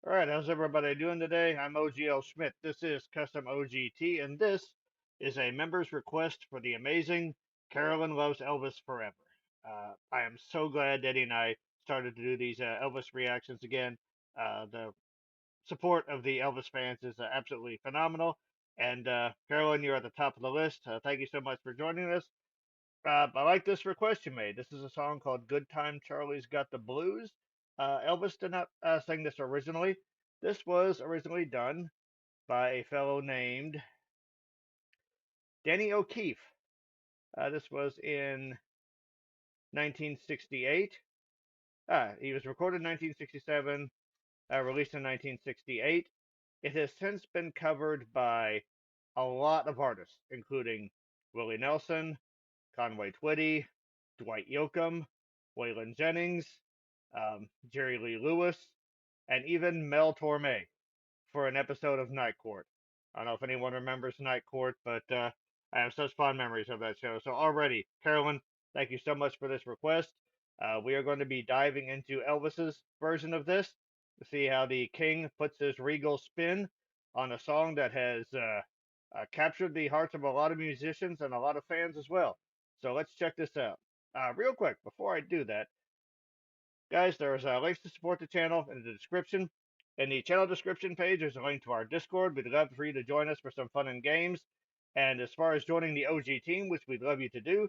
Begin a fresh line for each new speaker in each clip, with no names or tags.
All right, how's everybody doing today? I'm OGL Schmitt. This is Custom OGT, and this is a member's request for the amazing Carolyn Loves Elvis Forever. I am so glad Eddie and I started to do these Elvis reactions again. The support of the Elvis fans is absolutely phenomenal. And Carolyn, you're at the top of the list. Thank you so much for joining us. I like this request you made. This is a song called Good Time Charlie's Got the Blues. Elvis did not sing this originally. This was originally done by a fellow named Danny O'Keefe. This was in 1968. He was recorded in 1967, released in 1968. It has since been covered by a lot of artists, including Willie Nelson, Conway Twitty, Dwight Yoakam, Waylon Jennings, Jerry Lee Lewis, and even Mel Torme for an episode of Night Court. I don't know if anyone remembers Night Court, but I have such fond memories of that show. So already, Carolyn, thank you so much for this request. We are going to be diving into Elvis's version of this to see how the King puts his regal spin on a song that has captured the hearts of a lot of musicians and a lot of fans as well. So let's check this out. Real quick, before I do that, guys, there's links to support the channel in the description. In the channel description page, there's a link to our Discord. We'd love for you to join us for some fun and games. And as far as joining the OG team, which we'd love you to do,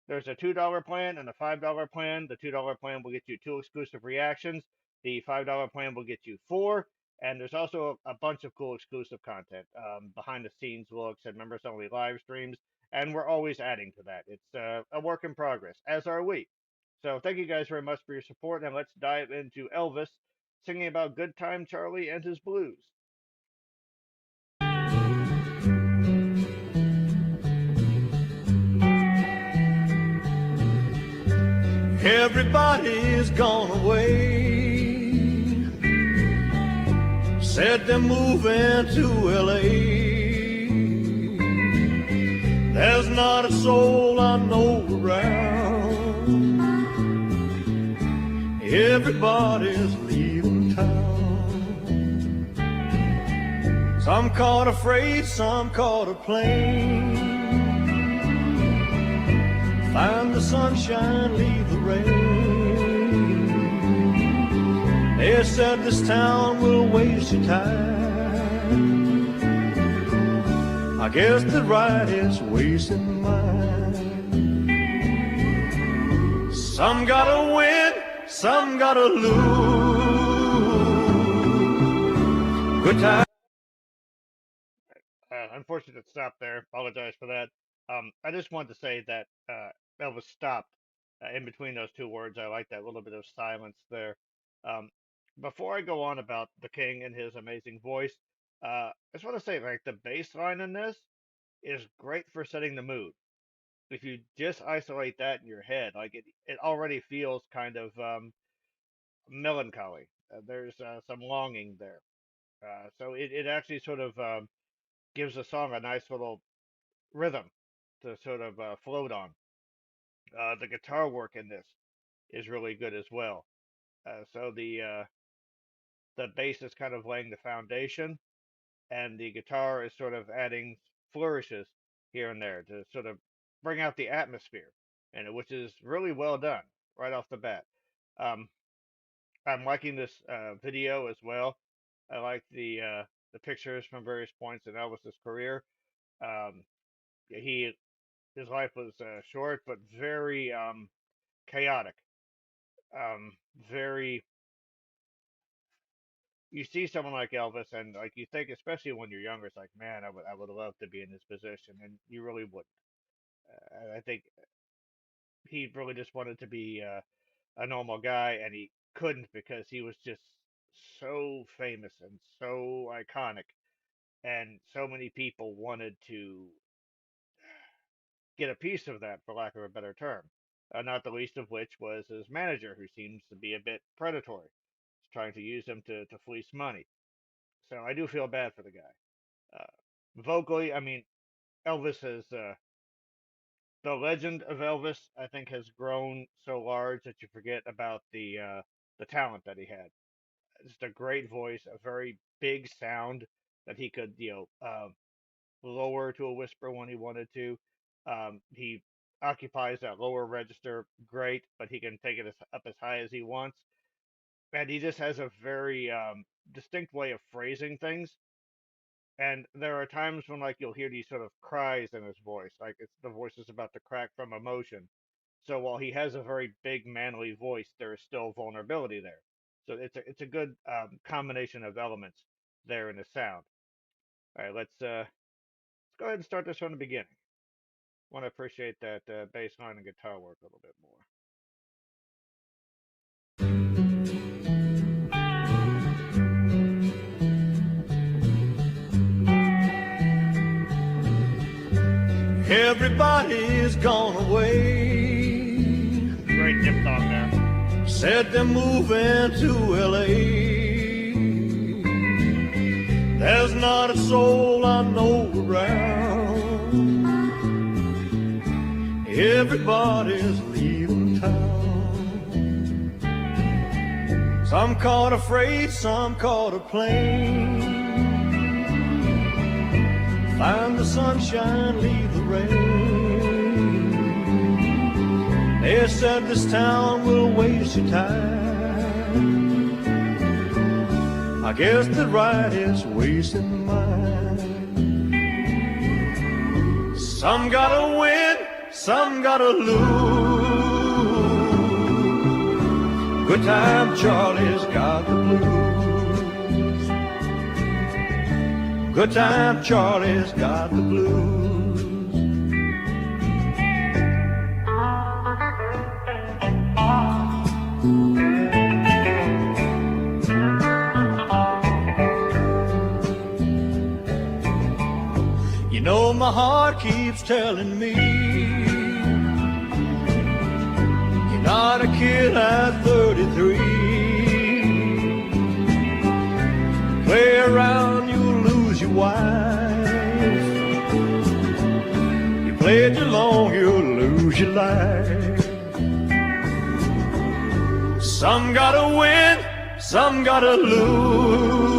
there's a $2 plan and a $5 plan. The $2 plan will get you 2 exclusive reactions. The $5 plan will get you 4. And there's also a bunch of cool exclusive content, behind the scenes looks and members only live streams. And we're always adding to that. It's a work in progress, as are we. So thank you guys very much for your support, and let's dive into Elvis singing about Good Time Charlie and his blues.
Everybody's gone away. Said they're moving to L.A. There's not a soul I know around. Everybody's leaving town. Some caught a freight, some caught a plane. Find the sunshine, leave the rain. They said this town will waste your time. I guess the right is wasting mine. Some gotta win, some gotta lose. Good time.
Unfortunate stop there. Apologize for that. I just wanted to say that Elvis stopped in between those two words. I like that little bit of silence there. Um, Before I go on about the King and his amazing voice, I just want to say, like, the bass line in this is great for setting the mood. If you just isolate that in your head, like it already feels kind of melancholy. There's some longing there. So it actually sort of gives the song a nice little rhythm to sort of float on. The guitar work in this is really good as well. So the bass is kind of laying the foundation, and the guitar is sort of adding flourishes here and there to sort of bring out the atmosphere, and which is really well done right off the bat. Um, I'm liking this video as well. I like the pictures from various points in Elvis's career. Um, he his life was short, but very chaotic. Very You see someone like Elvis, and like you think, especially when you're younger, it's like, man, I would love to be in his position, and you really would. I think he really just wanted to be a normal guy, and he couldn't because he was just so famous and so iconic, and so many people wanted to get a piece of that, for lack of a better term. Not the least of which was his manager, who seems to be a bit predatory, trying to use him to fleece money. So I do feel bad for the guy. Vocally, I mean, Elvis has the legend of Elvis, I think, has grown so large that you forget about the talent that he had. just a great voice, a very big sound that he could, lower to a whisper when he wanted to. He occupies that lower register great, but he can take it up as high as he wants. And he just has a very distinct way of phrasing things. And there are times when like you'll hear these sort of cries in his voice, like it's the voice is about to crack from emotion. So while he has a very big manly voice, there is still vulnerability there. So it's a good combination of elements there in the sound. All right, let's go ahead and start this from the beginning. Want to appreciate that bass line and guitar work a little bit more.
Everybody's gone away.
Great diphthong there.
Said they're moving to L.A. There's not a soul I know around. Everybody's leaving town. Some caught a freight, some caught a plane. Find the sunshine, leave the rain. They said this town will waste your time. I guess they're right, it's wasting mine. Some gotta win, some gotta lose. Good time Charlie's got the blues. Good time Charlie's got the blues. You know my heart keeps telling me you're not a kid at 33. Play around, you'll lose your wife. You play too long, you'll lose your life. Some gotta win, some gotta lose.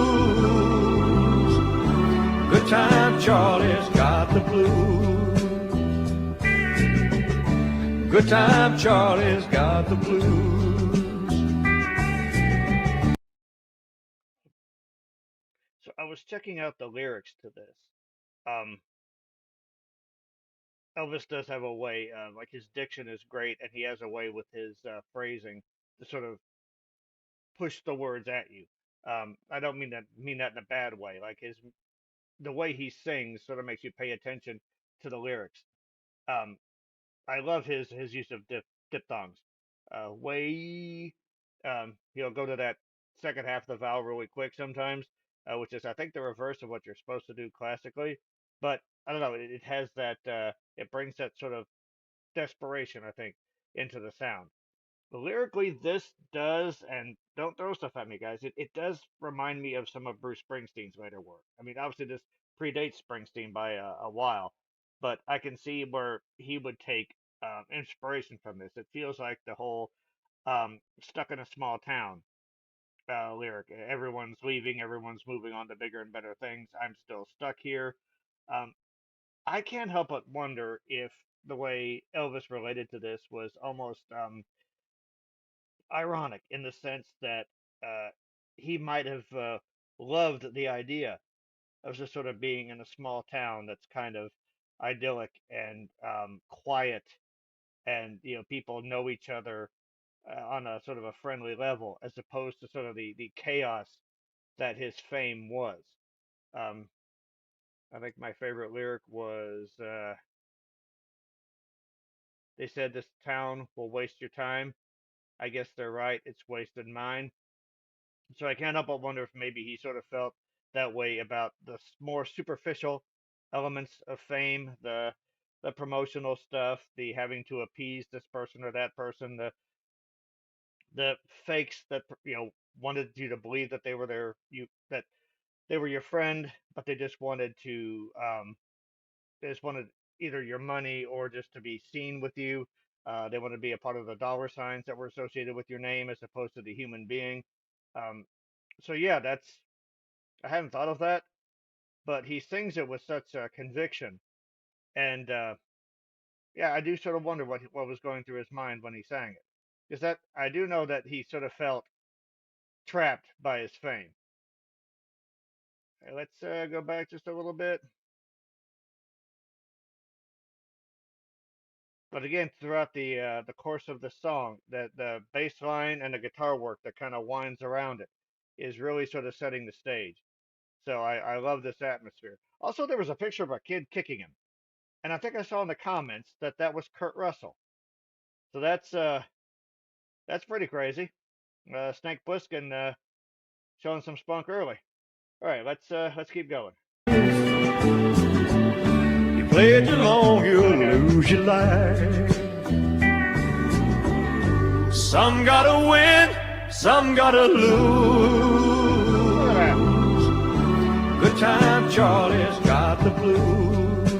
Good time Charlie's got the blues. Good time Charlie's got the blues.
So I was checking out the lyrics to this. Um, Elvis does have a way, like his diction is great, and he has a way with his phrasing to sort of push the words at you. I don't mean that in a bad way. Like the way he sings sort of makes you pay attention to the lyrics. Um, I love his use of diphthongs. Way, he'll go to that second half of the vowel really quick sometimes, which is I think the reverse of what you're supposed to do classically. But I don't know. It has that. It brings that sort of desperation, I think, into the sound. Lyrically, this does, and don't throw stuff at me, guys. It does remind me of some of Bruce Springsteen's later work. I mean, obviously, this predates Springsteen by a while, but I can see where he would take inspiration from this. It feels like the whole stuck in a small town lyric. Everyone's leaving, everyone's moving on to bigger and better things. I'm still stuck here. Um, I can't help but wonder if the way Elvis related to this was almost ironic in the sense that uh, he might have loved the idea of just sort of being in a small town that's kind of idyllic and quiet, and people know each other on a sort of a friendly level, as opposed to sort of the chaos that his fame was. Um, I think my favorite lyric was they said this town will waste your time. I guess they're right. It's wasted mine. So I can't help but wonder if maybe he sort of felt that way about the more superficial elements of fame, the promotional stuff, the having to appease this person or that person, the fakes that wanted you to believe that they were that they were your friend, but they just wanted either your money or just to be seen with you. They wanted to be a part of the dollar signs that were associated with your name as opposed to the human being. Um, So yeah, that's I hadn't thought of that, but he sings it with such conviction, and yeah, I do sort of wonder what was going through his mind when he sang it, because that I do know that he sort of felt trapped by his fame. Let's go back just a little bit. But again, throughout the course of the song, the bass line and the guitar work that kind of winds around it is really sort of setting the stage. So I love this atmosphere. Also, there was a picture of a kid kicking him, and I think I saw in the comments that that was Kurt Russell. So that's pretty crazy. Snake Plissken showing some spunk early. All right, let's keep going.
You play too long, you'll lose your life. Some gotta win, some gotta
Look at
lose. Good time Charlie's got the blues.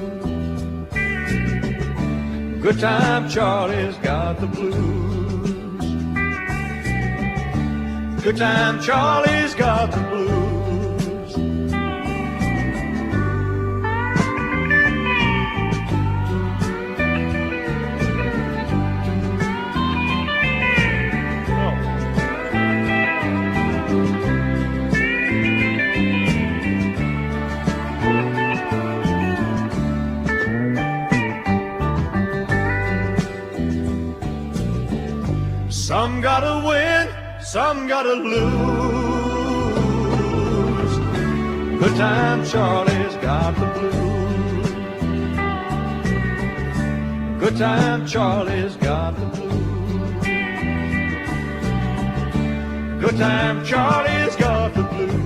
Good time Charlie's got the blues. Good time Charlie's got the blues. Some gotta win, some gotta lose. Good time Charlie's got the blues. Good time Charlie's got the blues. Good time Charlie's got the blues.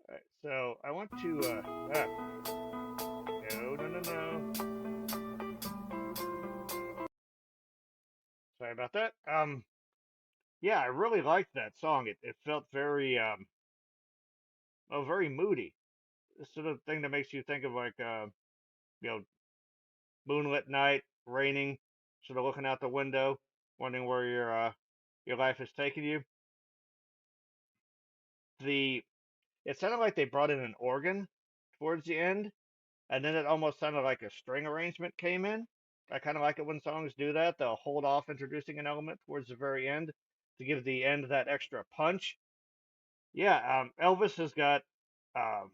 All right, so I want to no. Sorry about that. Yeah, I really liked that song. It felt very very moody. The sort of thing that makes you think of like you know, moonlit night, raining, sort of looking out the window, wondering where your life is taking you. The It sounded like they brought in an organ towards the end, and then it almost sounded like a string arrangement came in. I kind of like it when songs do that. They'll hold off introducing an element towards the very end to give the end that extra punch. Yeah, Elvis has got um,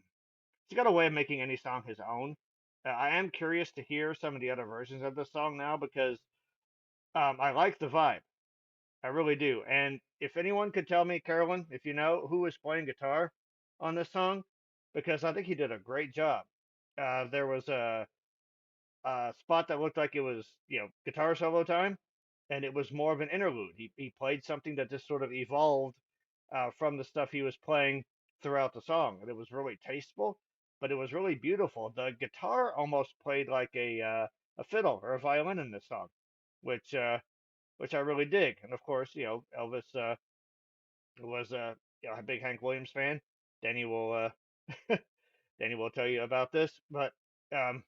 he's got a way of making any song his own. I am curious to hear some of the other versions of this song now because I like the vibe. I really do. And if anyone could tell me, Carolyn, if you know who was playing guitar on this song, because I think he did a great job. There was a spot that looked like it was, guitar solo time, and it was more of an interlude. He played something that just sort of evolved from the stuff he was playing throughout the song, and it was really tasteful, but it was really beautiful. The guitar almost played like a fiddle or a violin in this song, which uh, which I really dig. And of course, Elvis was a big Hank Williams fan. Danny will Danny will tell you about this, but um,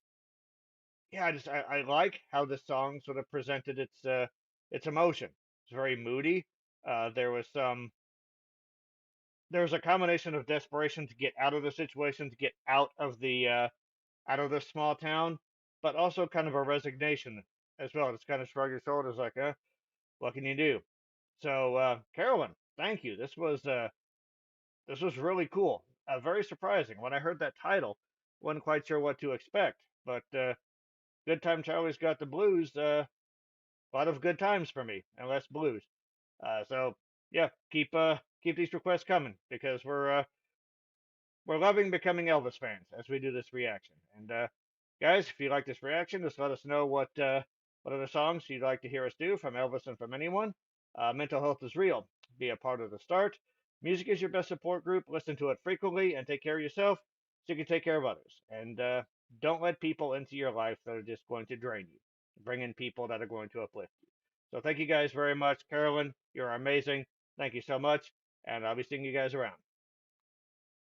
yeah, I like how the song sort of presented its emotion. It's very moody. Uh, there was some there was a combination of desperation to get out of the situation, to get out of this small town, but also kind of a resignation as well. Just kind of shrug your shoulders, like, what can you do? So, Carolyn, thank you. This was really cool. Very surprising. When I heard that title, wasn't quite sure what to expect. But Good Time Charlie's Got the Blues. A lot of good times for me, and less blues. So yeah, keep these requests coming because we're loving becoming Elvis fans as we do this reaction. And guys, if you like this reaction, just let us know what other songs you'd like to hear us do from Elvis and from anyone. Mental health is real. Be a part of the start. Music is your best support group. Listen to it frequently and take care of yourself so you can take care of others. And don't let people into your life that are just going to drain you. bring in people that are going to uplift you. So thank you guys very much. Carolyn, you're amazing. Thank you so much. And I'll be seeing you guys around.